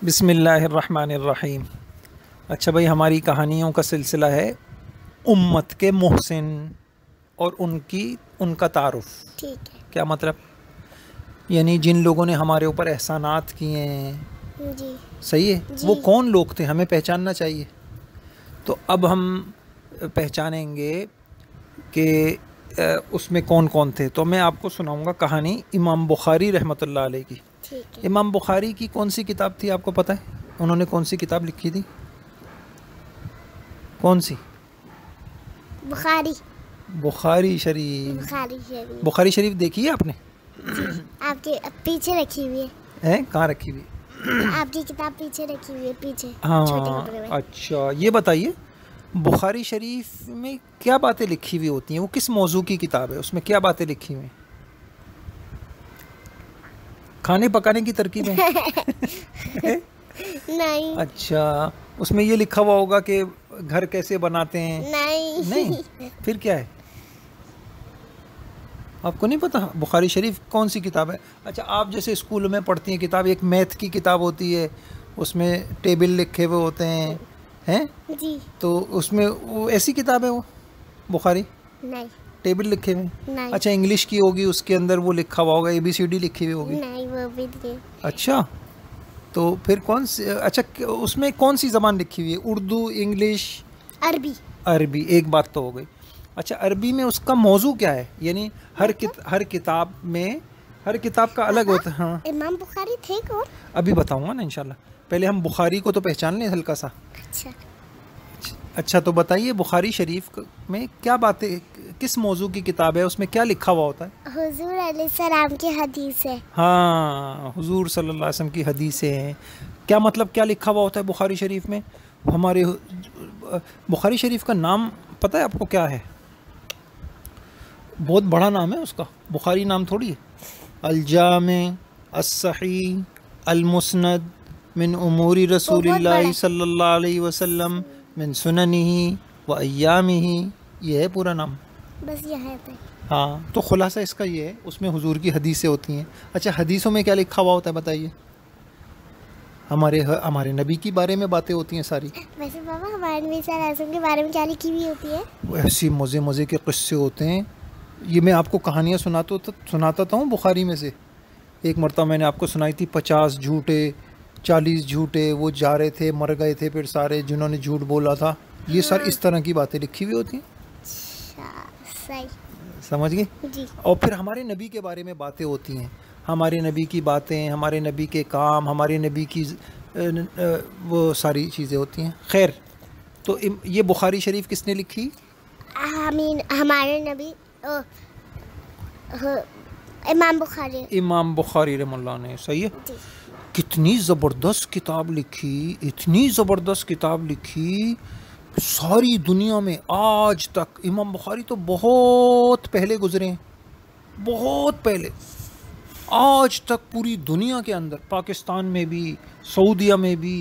بسم اللہ الرحمن الرحیم۔ اچھا بھائی، ہماری کہانیوں کا سلسلہ ہے امت کے محسن اور ان کا تعارف۔ ٹھیک ہے کیا مطلب؟ یعنی جن لوگوں نے ہمارے اوپر احسانات کیے ہیں، جی صحیح ہے، جی وہ کون لوگ تھے ہمیں پہچاننا چاہیے۔ تو اب ہم پہچانیں گے کہ اس میں کون کون تھے۔ تو میں آپ کو سناؤں گا کہانی امام بخاری رحمۃ اللہ علیہ کی۔ ٹھیک ہے امام بخاری کی کون سی کتاب تھی آپ کو پتہ ہے؟ انہوں نے کون سی کتاب لکھی تھی؟ کون سی؟ بخاری بخاری شریف۔ بخاری شریف بخاری شریف دیکھی ہے آپ نے؟ جی آپ کے پیچھے رکھی ہوئی ہے، کہاں رکھی ہوئی؟ آپ کی کتاب پیچھے رکھی ہوئی ہے، پیچھے چھوٹے ہاں کپڑے میں۔ اچھا، یہ بتائیے بخاری شریف میں کیا باتیں لکھی ہوئی ہوتی ہیں؟ وہ کس موضوع کی کتاب ہے؟ اس میں کیا باتیں لکھی ہوئی ہیں؟ کھانے پکانے کی ترکیبیں؟ نہیں اچھا، اس میں یہ لکھا ہوا ہوگا کہ گھر کیسے بناتے ہیں؟ نہیں، پھر کیا ہے؟ آپ کو نہیں پتا بخاری شریف کون سی کتاب ہے؟ اچھا، آپ جیسے اسکول میں پڑھتی ہیں کتاب، ایک میتھ کی کتاب ہوتی ہے، اس میں ٹیبل لکھے ہوئے ہوتے ہیں جی تو اس میں وہ ایسی کتاب ہے وہ بخاری؟ نہیں ٹیبل لکھے ہوئے؟ نہیں اچھا، انگلش کی ہوگی، اس کے اندر وہ لکھا ہوا ہوگا، ABCD لکھی ہوئی ہوگی۔ نہیں وہ بھی نہیں۔ اچھا، تو پھر کون سی؟ اچھا، اس میں کون سی زبان لکھی ہوئی ہے؟ اردو، انگلش، عربی؟ عربی؟ ایک بات تو ہو گئی۔ اچھا، عربی میں اس کا موضوع کیا ہے؟ یعنی ہر کتاب میں، ہر کتاب کا الگ ہوتا ہے۔ ہاں امام بخاری تھے کون؟ ابھی بتاؤں گا نا انشاءاللہ، پہلے ہم بخاری کو تو پہچان لیں ہلکا سا۔ اچھا اچھا تو بتائیے بخاری شریف میں کیا باتیں، کس موضوع کی کتاب ہے؟ اس میں کیا لکھا ہوا ہوتا ہے؟ حضور علیہ السلام کی حدیث ہے۔ ہاں، حضور صلی اللہ علیہ وسلم کی حدیثیں ہیں۔ کیا مطلب کیا لکھا ہوا ہوتا ہے بخاری شریف میں؟ ہمارے بخاری شریف کا نام پتہ ہے آپ کو کیا ہے؟ بہت بڑا نام ہے اس کا، بخاری نام تھوڑی ہے۔ الجامع الصحیح المسند من امور رسول بہت بڑا اللہ ہے۔ صلی اللہ علیہ وسلم من سننہ و ایامہ، یہ ہے پورا نام۔ بس یہ ہے پہ۔ ہاں، تو خلاصہ اس کا یہ ہے، اس میں حضور کی حدیثیں ہوتی ہیں۔ اچھا، حدیثوں میں کیا لکھا ہوا ہوتا ہے بتائیے؟ ہمارے نبی کے بارے میں باتیں ہوتی ہیں ساری۔ ویسے بابا ہمارے نبی صلی اللہ علیہ وسلم کے بارے میں کیا لکھی ہوئی ہوتی ہے؟ وہ ایسی مزے کے قصے ہوتے ہیں۔ یہ میں آپ کو کہانیاں سناتا تھا ہوں بخاری میں سے۔ ایک مرتبہ میں نے آپ کو سنائی تھی 50 جھوٹے 40 جھوٹے، وہ جا رہے تھے، مر گئے تھے پھر سارے جنہوں نے جھوٹ بولا تھا۔ یہ سر اس طرح کی باتیں لکھی ہوئی ہوتی ہیں، اچھا صحیح، سمجھ گئے؟ جی اور پھر ہمارے نبی کے بارے میں باتیں ہوتی ہیں، ہمارے نبی کی باتیں، ہمارے نبی کے کام، ہمارے نبی کی وہ ساری چیزیں ہوتی ہیں۔ خیر، تو یہ بخاری شریف کس نے لکھی؟ آمین، ہمارے نبی امام بخاری۔ امام بخاری رحمہ اللہ نے، صحیح ہے۔ جی کتنی زبردست کتاب لکھی، اتنی زبردست کتاب لکھی، ساری دنیا میں آج تک امام بخاری تو بہت پہلے گزرے ہیں، بہت پہلے، آج تک پوری دنیا کے اندر، پاکستان میں بھی، سعودیہ میں بھی،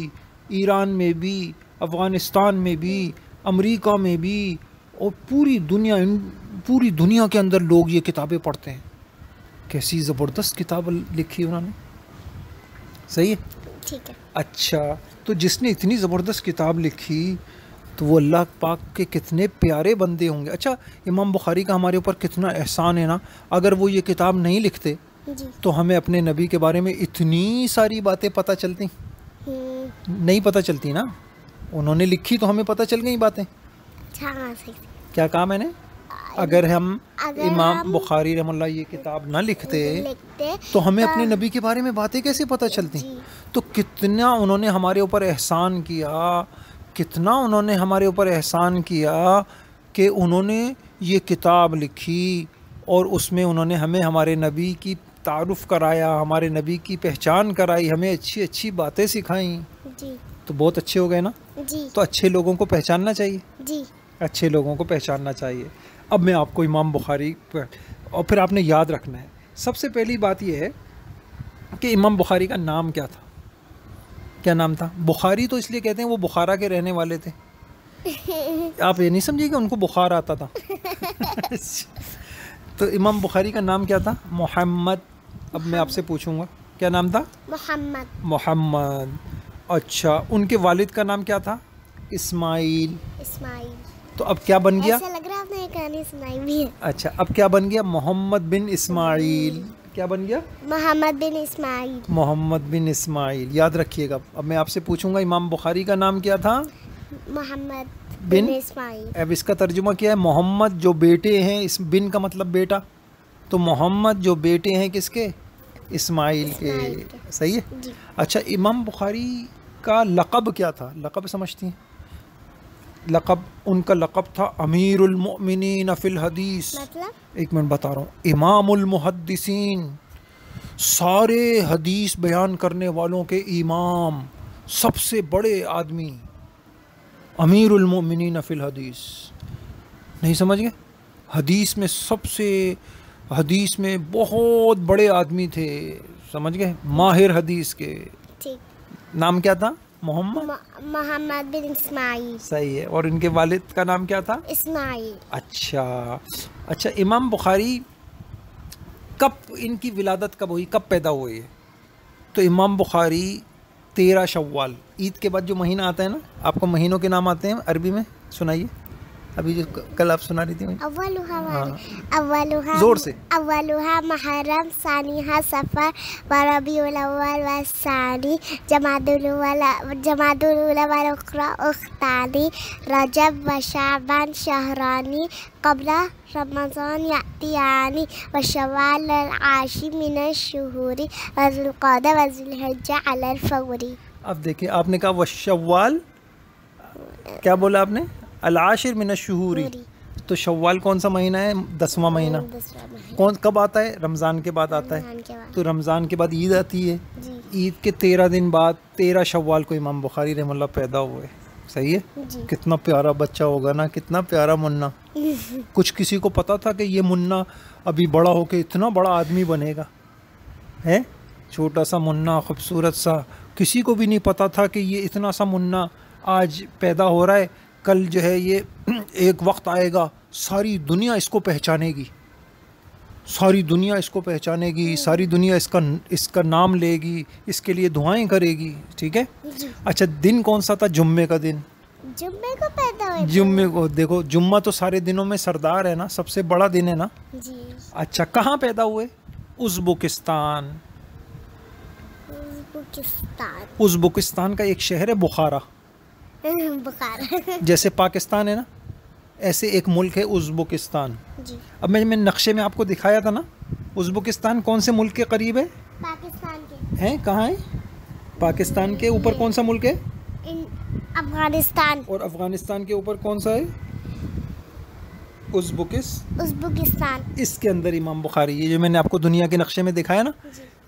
ایران میں بھی، افغانستان میں بھی، امریکہ میں بھی، اور پوری دنیا کے اندر لوگ یہ کتابیں پڑھتے ہیں۔ کیسی زبردست کتاب لکھی انہوں نے، صحیح ہے۔ ٹھیک ہے۔ اچھا، تو جس نے اتنی زبردست کتاب لکھی تو وہ اللہ پاک کے کتنے پیارے بندے ہوں گے۔ اچھا، امام بخاری کا ہمارے اوپر کتنا احسان ہے نا، اگر وہ یہ کتاب نہیں لکھتے جی تو ہمیں اپنے نبی کے بارے میں اتنی ساری باتیں پتہ چلتی نہیں، پتہ چلتی نا۔ انہوں نے لکھی تو ہمیں پتہ چل گئی باتیں۔ اچھا صحیح۔ کیا کہا میں نے؟ اگر ہم اگر امام ہم بخاری رحمہ اللہ یہ کتاب نہ لکھتے لکھتے تو ہمیں اپنے نبی کے بارے میں باتیں کیسے پتہ چلتی؟ جی تو کتنا انہوں نے ہمارے اوپر احسان کیا، کتنا انہوں نے ہمارے اوپر احسان کیا کہ انہوں نے یہ کتاب لکھی، اور اس میں انہوں نے ہمیں ہمارے نبی کی تعارف کرایا، ہمارے نبی کی پہچان کرائی، ہمیں اچھی اچھی باتیں سکھائیں۔ جی تو بہت اچھے ہو گئے نا۔ جی تو اچھے لوگوں کو پہچاننا چاہیے، جی اچھے لوگوں کو پہچاننا چاہیے۔ اب میں آپ کو امام بخاری اور پھر آپ نے یاد رکھنا ہے، سب سے پہلی بات یہ ہے کہ امام بخاری کا نام کیا تھا؟ کیا نام تھا؟ بخاری تو اس لیے کہتے ہیں وہ بخارا کے رہنے والے تھے، آپ یہ نہیں سمجھے کہ ان کو بخار آتا تھا۔ تو امام بخاری کا نام کیا تھا؟ محمد۔ اب میں آپ سے پوچھوں گا کیا نام تھا؟ محمد۔ محمد۔ اچھا، ان کے والد کا نام کیا تھا؟ اسماعیل. اسماعیل. تو اب کیا بن گیا؟ ایسا لگ رہا ہے آپ نے ایک کہانی سنائی بھی ہے. اچھا، اب کیا بن گیا؟ محمد بن اسماعیل. کیا بن گیا؟ محمد بن اسماعیل. محمد بن اسماعیل. یاد رکھیے گا. اب میں آپ سے پوچھوں گا امام بخاری کا نام کیا تھا؟ محمد بن بن اسماعیل. اب اس کا ترجمہ کیا ہے؟ محمد جو بیٹے ہیں، اس بن کا مطلب بیٹا، تو محمد جو بیٹے ہیں کس کے؟ اسماعیل کے. اسماعیل کے. صحیح ہے. جی. اچھا، امام بخاری کا لقب کیا تھا؟ لقب سمجھتی ہیں؟ لقب ان کا لقب تھا امیر المؤمنین فی الحدیث. مطلب ایک منٹ بتا رہا ہوں. امام المحدثین، سارے حدیث بیان کرنے والوں کے امام، سب سے بڑے آدمی، امیر المؤمنین فی الحدیث. نہیں سمجھ گئے؟ حدیث میں سب سے، حدیث میں بہت بڑے آدمی تھے. سمجھ گئے؟ ماہر حدیث کے. ٹھیک. نام کیا تھا؟ محمد. محمد بن اسماعیل. صحیح ہے. اور ان کے والد کا نام کیا تھا؟ اسماعیل. اچھا. اچھا، امام بخاری کب ان کی ولادت کب ہوئی؟ کب پیدا ہوئے؟ تو امام بخاری 13 شوال، عید کے بعد جو مہینہ آتا ہے نا، آپ کو مہینوں کے نام آتے ہیں عربی میں، سنائیے. ابھی جو کل آپ سنا رہی تھی. زور سے. اولها محرم، ثانیها صفر، وربیع الاول والثانی، جمادی الاولى والاخرى اختانی، رجب وشعبان شهرانی قبل رمضان یأتیانی، وشوال العاشر من الشهور، وذو القعدة وذو الحجة على الفور. اب دیکھیں، آپ نے کہا وشوال، کیا بولا آپ نے؟ العاشر من الشہوری. تو شوال کون سا مہینہ ہے؟ 10واں مہینہ. کون کب آتا ہے؟ رمضان کے بعد آتا ہے. تو رمضان کے بعد عید آتی ہے. عید کے 13 دن بعد 13 شوال کو امام بخاری رحمہ اللہ پیدا ہوئے. صحیح ہے. کتنا پیارا بچہ ہوگا نا، کتنا پیارا منا. کچھ کسی کو پتا تھا کہ یہ منا ابھی بڑا ہو کے اتنا بڑا آدمی بنے گا؟ ہے چھوٹا سا منا، خوبصورت سا. کسی کو بھی نہیں پتا تھا کہ یہ اتنا سا منا آج پیدا ہو رہا ہے. کل جو ہے یہ ایک وقت آئے گا ساری دنیا اس کو پہچانے گی، ساری دنیا اس کو پہچانے گی، ساری دنیا اس کا نام لے گی، اس کے لیے دعائیں کرے گی. ٹھیک ہے. اچھا، دن کون سا تھا؟ جمعے کا دن. جمعے کو پیدا ہوئے. جمعے کو. دیکھو، جمعہ تو سارے دنوں میں سردار ہے نا، سب سے بڑا دن ہے نا. جی. اچھا، کہاں پیدا ہوئے؟ ازبکستان. ازبکستان کا ایک شہر ہے بخارا. بخارا. جیسے پاکستان ہے نا، ایسے ایک ملک ہے ازبکستان. جی. اب میں نقشے میں آپ کو دکھایا تھا نا، ازبکستان کون سے ملک کے قریب ہے؟ پاکستان کے. ہیں کہاں ہے؟ پاکستان کے اوپر کون سا ملک ہے؟ افغانستان. اور افغانستان کے اوپر کون سا ہے؟ ازبکستان. اس کے اندر امام بخاری، یہ جو میں نے آپ کو دنیا کے نقشے میں دکھایا نا،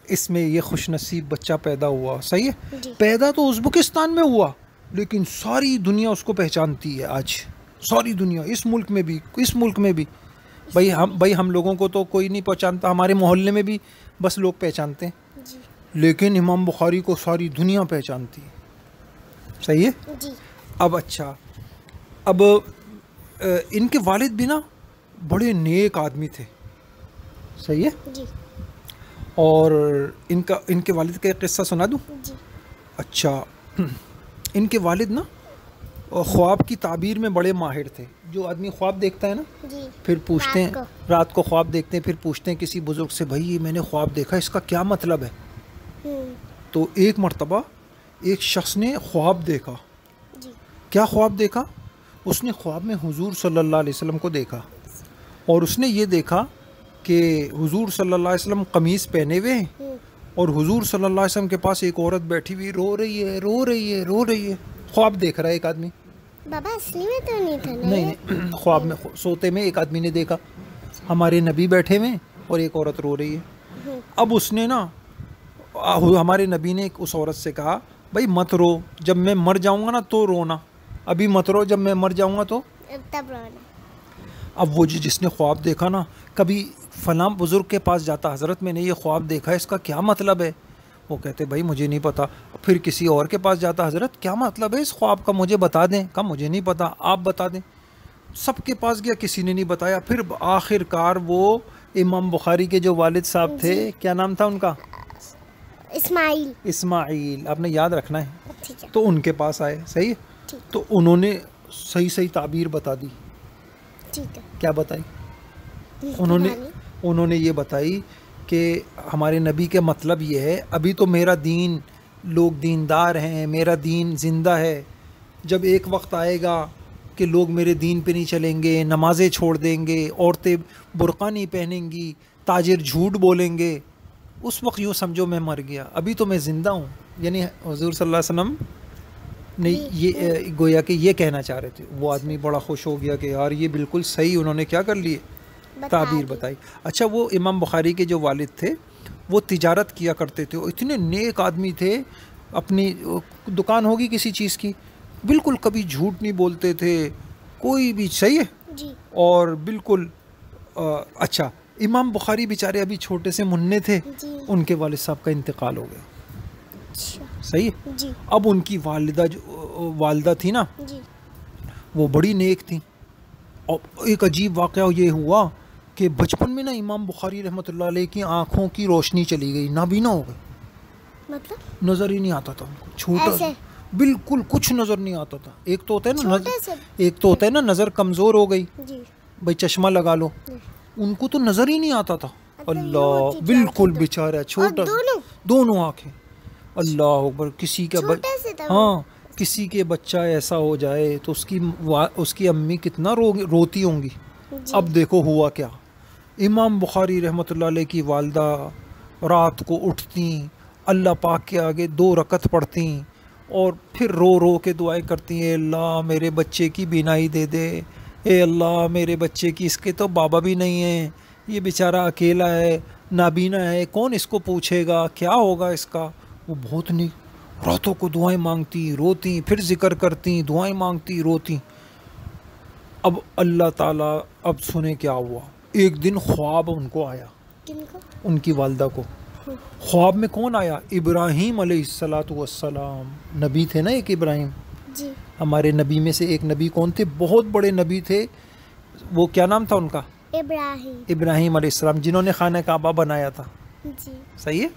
اس میں یہ خوش نصیب بچہ پیدا ہوا. صحیح ہے. پیدا تو ازبکستان میں ہوا، لیکن ساری دنیا اس کو پہچانتی ہے آج. ساری دنیا، اس ملک میں بھی، اس ملک میں بھی. بھائی ہم لوگوں کو تو کوئی نہیں پہچانتا، ہمارے محلے میں بھی بس لوگ پہچانتے ہیں. لیکن امام بخاری کو ساری دنیا پہچانتی ہے. صحیح ہے. جی. اب اچھا، اب ان کے والد بھی نا بڑے نیک آدمی تھے. صحیح ہے. جی. اور ان کے والد کا ایک قصہ سنا دوں؟ جی. اچھا، ان کے والد نا خواب کی تعبیر میں بڑے ماہر تھے. جو آدمی خواب دیکھتا ہے نا، جی. پھر پوچھتے ہیں، رات کو خواب دیکھتے ہیں، پھر پوچھتے ہیں کسی بزرگ سے، بھائی یہ میں نے خواب دیکھا، اس کا کیا مطلب ہے؟ تو ایک مرتبہ ایک شخص نے خواب دیکھا. جی. کیا خواب دیکھا؟ اس نے خواب میں حضور صلی اللہ علیہ وسلم کو دیکھا، اور اس نے یہ دیکھا کہ حضور صلی اللہ علیہ وسلم قمیص پہنے ہوئے ہیں، اور حضور صلی اللہ علیہ وسلم کے پاس ایک عورت بیٹھی ہوئی رو رہی ہے، رو رہی ہے، رو رہی ہے. خواب دیکھ رہا ہے ایک آدمی. بابا اصلی میں تو نہیں تھا. نہیں، خواب میں سوتے میں ایک آدمی نے دیکھا ہمارے نبی بیٹھے ہوئے اور ایک عورت رو رہی ہے. اب اس نے نا، ہمارے نبی نے اس عورت سے کہا، بھائی مت رو، جب میں مر جاؤں گا نا تو رونا، ابھی مت رو، جب میں مر جاؤں گا تو تب رونا. اب وہ جس نے خواب دیکھا نا، کبھی فلاں بزرگ کے پاس جاتا، حضرت میں نے یہ خواب دیکھا ہے، اس کا کیا مطلب ہے؟ وہ کہتے بھائی مجھے نہیں پتا. پھر کسی اور کے پاس جاتا، حضرت کیا مطلب ہے اس خواب کا، مجھے بتا دیں. کہا مجھے نہیں پتا، آپ بتا دیں. سب کے پاس گیا، کسی نے نہیں بتایا. پھر آخر کار وہ امام بخاری کے جو والد صاحب تھے، کیا نام تھا ان کا؟ اسماعیل. اسماعیل. آپ نے یاد رکھنا ہے. ٹھیک ہے تو ان کے پاس آئے. صحیح ہے. ٹھیک تو انہوں نے صحیح تعبیر بتا دی. ٹھیک ہے. کیا بتائی؟ انہوں نے یہ بتائی کہ ہمارے نبی کے مطلب یہ ہے ابھی تو میرا دین، لوگ دیندار ہیں، میرا دین زندہ ہے. جب ایک وقت آئے گا کہ لوگ میرے دین پہ نہیں چلیں گے، نمازیں چھوڑ دیں گے، عورتیں برقع نہیں پہنیں گی، تاجر جھوٹ بولیں گے، اس وقت یوں سمجھو میں مر گیا، ابھی تو میں زندہ ہوں. یعنی حضور صلی اللہ علیہ وسلم نے یہ گویا کہ یہ کہنا چاہ رہے تھے. وہ آدمی بڑا خوش ہو گیا کہ یار یہ بالکل صحیح انہوں نے کیا کر لیے، تعبیر بتائی. اچھا، وہ امام بخاری کے جو والد تھے وہ تجارت کیا کرتے تھے، اتنے نیک آدمی تھے، اپنی دکان ہوگی کسی چیز کی، بالکل کبھی جھوٹ نہیں بولتے تھے کوئی بھی. صحیح ہے. جی. اور بالکل اچھا، امام بخاری بیچارے ابھی چھوٹے سے منّے تھے، جی. ان کے والد صاحب کا انتقال ہو گیا. اچھا. صحیح ہے. جی. اب ان کی والدہ تھی نا، جی. وہ بڑی نیک تھی. اور ایک عجیب واقعہ یہ ہوا کہ بچپن میں نا امام بخاری رحمۃ اللہ علیہ کی آنکھوں کی روشنی چلی گئی، نابینا ہو گئی، مطلب نظر ہی نہیں آتا تھا ان کو. چھوٹا بالکل کچھ نظر نہیں آتا تھا. ایک تو ہوتا ہے نا نظر کمزور ہو گئی، بھائی چشمہ لگا لو، ان کو تو نظر ہی نہیں آتا تھا. اللہ، بالکل بیچارہ چھوٹا، دونوں آنکھیں. اللہ اکبر. کسی کا ہاں کسی کے بچہ ایسا ہو جائے تو اس کی امی کتنا روتی ہوں گی. اب دیکھو ہوا کیا. امام بخاری رحمۃ اللہ علیہ کی والدہ رات کو اٹھتی، اللہ پاک کے آگے 2 رکعت پڑھتی اور پھر رو رو کے دعائیں کرتی ہیں، اے اللہ میرے بچے کی بینائی دے دے، اے اللہ میرے بچے کی، اس کے تو بابا بھی نہیں ہیں، یہ بیچارہ اکیلا ہے، نابینا ہے، کون اس کو پوچھے گا، کیا ہوگا اس کا. وہ بہت نہیں، راتوں کو دعائیں مانگتی، روتی، پھر ذکر کرتی، دعائیں مانگتی، روتی. اب اللہ تعالیٰ اب سنے کیا ہوا. ایک دن خواب ان کو آیا، ان کی والدہ کو. خواب میں کون آیا؟ ابراہیم علیہ السلام. نبی تھے نا ایک ابراہیم. جی. ہمارے نبی میں سے ایک نبی کون تھے؟ بہت بڑے نبی تھے. وہ کیا نام تھا ان کا؟ ابراہیم علیہ السلام، جنہوں نے خانہ کعبہ بنایا تھا. جی. صحیح ہے.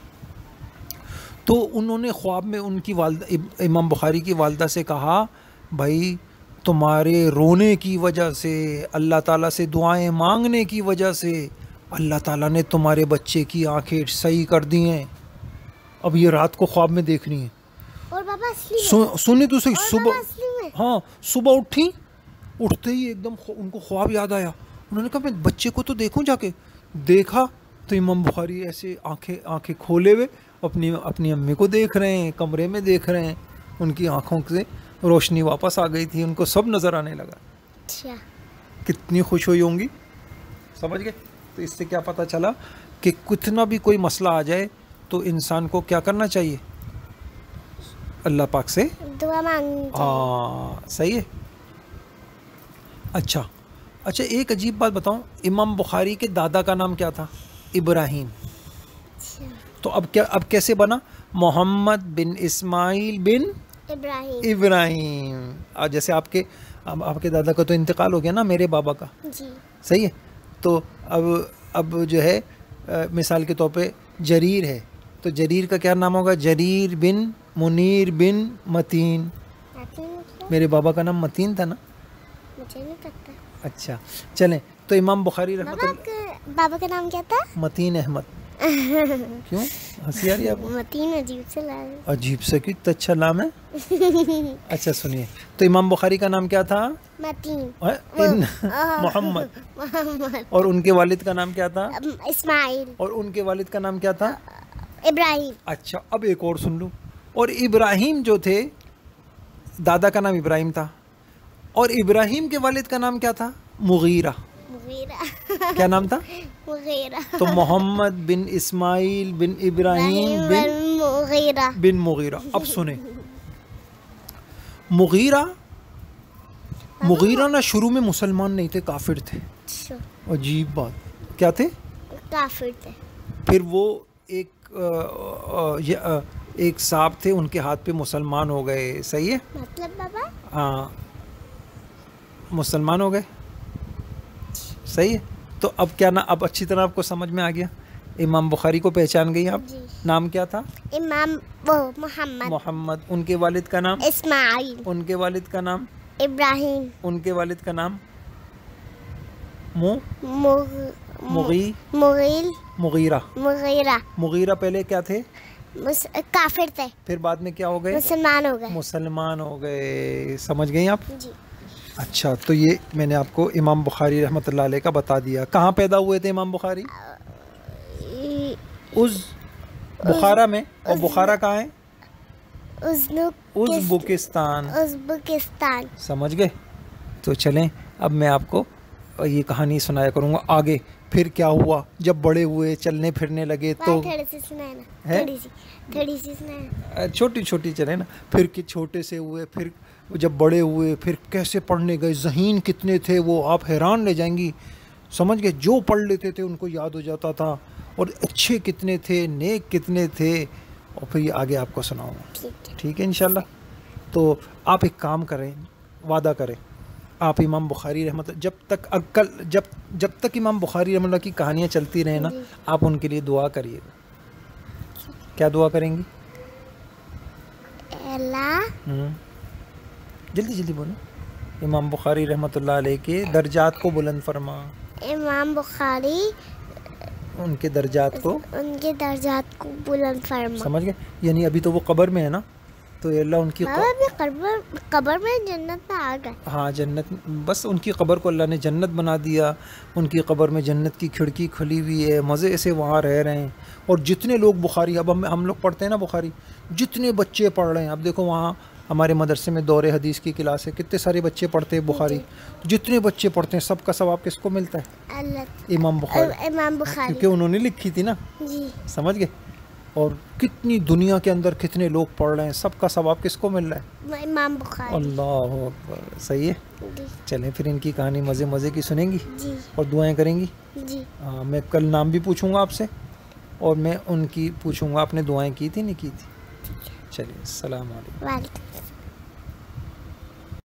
تو انہوں نے خواب میں ان کی والدہ، امام بخاری کی والدہ سے کہا، بھائی تمہارے رونے کی وجہ سے، اللہ تعالیٰ سے دعائیں مانگنے کی وجہ سے اللہ تعالیٰ نے تمہارے بچے کی آنکھیں صحیح کر دی ہیں. اب یہ رات کو خواب میں دیکھنی ہے. اور بابا سنی تو صحیح. صبح اٹھتے ہی ایک دم ان کو خواب یاد آیا. انہوں نے کہا میں بچے کو تو دیکھوں. جا کے دیکھا تو امام بخاری ایسے آنکھیں کھولے ہوئے اپنی امی کو دیکھ رہے ہیں، کمرے میں دیکھ رہے ہیں. ان کی آنکھوں سے روشنی واپس آ گئی تھی، ان کو سب نظر آنے لگا. اچھا. کتنی خوش ہوئی ہوں گی. سمجھ گئے. تو اس سے کیا پتہ چلا کہ کتنا بھی کوئی مسئلہ آ جائے تو انسان کو کیا کرنا چاہیے؟ اللہ پاک سے دعا مانگنی چاہیے. ہاں صحیح ہے. اچھا ایک عجیب بات بتاؤں، امام بخاری کے دادا کا نام کیا تھا؟ ابراہیم. تو اب کیسے بنا؟ محمد بن اسماعیل بن ابراہیم. جیسے آپ کے دادا کا تو انتقال ہو گیا نا، میرے بابا کا. جی. صحیح ہے. تو اب جو ہے مثال کے طور پہ جریر ہے، تو جریر کا کیا نام ہوگا؟ جریر بن منیر بن متین. میرے بابا کا نام متین تھا نا. مجھے نہیں پتا. اچھا چلیں. تو امام بخاری رحمۃ اللہ، بابا کا نام کیا تھا؟ متین احمد. کیوں ہنسی آ رہی ہے آپ کو؟ متین عجیب سے نام ہے. عجیب سے کتنا اچھا نام ہے. اچھا سنیے، تو امام بخاری کا نام کیا تھا؟ متین. محمد. اور ان کے والد کا نام کیا تھا؟ اسماعیل. اور ان کے والد کا نام کیا تھا؟ ابراہیم. اچھا اب ایک اور سن لو. اور ابراہیم جو تھے، دادا کا نام ابراہیم تھا، اور ابراہیم کے والد کا نام کیا تھا؟ مغیرہ. کیا نام تھا؟ مغیرہ. تو محمد بن اسماعیل بن ابراہیم بن مغیرہ. اب سنیں، مغیرہ نا شروع میں مسلمان نہیں تھے، کافر تھے. عجیب بات. کیا تھے؟ کافر تھے. پھر وہ ایک صاحب تھے، ان کے ہاتھ پہ مسلمان ہو گئے. صحیح ہے. مطلب بابا؟ ہاں مسلمان ہو گئے. صحیح ہے. تو اب کیا نا، اب اچھی طرح آپ کو سمجھ میں آ گیا امام بخاری کو پہچان گئی آپ؟ جی. نام کیا تھا؟ امام وہ محمد. محمد. ان کے والد کا نام؟ اسماعیل. ان کے والد کا نام؟ ابراہیم. ان کے والد کا نام؟ مغیل. مغیرہ. مغیرہ. مغیرہ پہلے کیا تھے؟ کافر تھے. پھر بعد میں کیا ہو گئے؟ مسلمان ہو گئے. مسلمان ہو گئے. سمجھ گئی آپ؟ جی. اچھا، تو یہ میں نے آپ کو امام بخاری رحمۃ اللہ علیہ کا بتا دیا. کہاں پیدا ہوئے تھے امام بخاری؟ بخارا میں. اور بخارا کہاں ہے؟ ازبکستان. ازبکستان. سمجھ گئے؟ تو چلیں اب میں آپ کو یہ کہانی سنایا کروں گا آگے. پھر کیا ہوا جب بڑے ہوئے، چلنے پھرنے لگے تو چھوٹی چھوٹی چلے نا. پھر چھوٹے سے ہوئے، پھر جب بڑے ہوئے پھر کیسے پڑھنے گئے. ذہین کتنے تھے وہ، آپ حیران رہ جائیں گی. سمجھ گئے؟ جو پڑھ لیتے تھے ان کو یاد ہو جاتا تھا. اور اچھے کتنے تھے، نیک کتنے تھے. اور پھر یہ آگے آپ کو سناؤں گا. ٹھیک ہے انشاءاللہ. تو آپ ایک کام کریں، وعدہ کریں، آپ امام بخاری رحمۃ اللہ جب تک امام بخاری رحمۃ اللہ کی کہانیاں چلتی رہیں نا، آپ ان کے لیے دعا کریے گا. کیا دعا کریں گی؟ اللہ جلدی جلدی بولو. امام بخاری رحمۃ اللہ علیہ کے درجات کو بلند فرما. امام بخاری ان کے درجات کو بلند فرما. سمجھ گئے؟ یعنی ابھی تو وہ قبر میں ہے نا، تو اللہ ان کی قبر میں جنت میں آ گئے. ہاں جنت، بس ان کی قبر کو اللہ نے جنت بنا دیا. ان کی قبر میں جنت کی کھڑکی کھلی ہوئی ہے، مزے سے وہاں رہ رہے ہیں. اور جتنے لوگ بخاری، اب ہم لوگ پڑھتے ہیں نا بخاری، جتنے بچے پڑھ رہے ہیں. اب دیکھو وہاں ہمارے مدرسے میں دور حدیث کی کلاس ہے، کتنے سارے بچے پڑھتے ہیں بخاری. جتنے بچے پڑھتے ہیں سب کا ثواب کس کو ملتا ہے؟ اللہ. امام بخاری. کیونکہ انہوں نے لکھی تھی نا. جی. سمجھ گئے؟ اور کتنی دنیا کے اندر کتنے لوگ پڑھ رہے ہیں، سب کا ثواب کس کو مل رہا ہے؟ امام بخاری. اللہ اکبر. صحیح ہے. جی. چلیں پھر ان کی کہانی مزے مزے کی سنیں گی جی. اور دعائیں کریں گی. جی. ہاں، میں کل نام بھی پوچھوں گا آپ سے، اور میں ان کی پوچھوں گا آپ نے دعائیں کی تھی نہیں کی تھی. چلیے السلام علیکم. وعلیکم.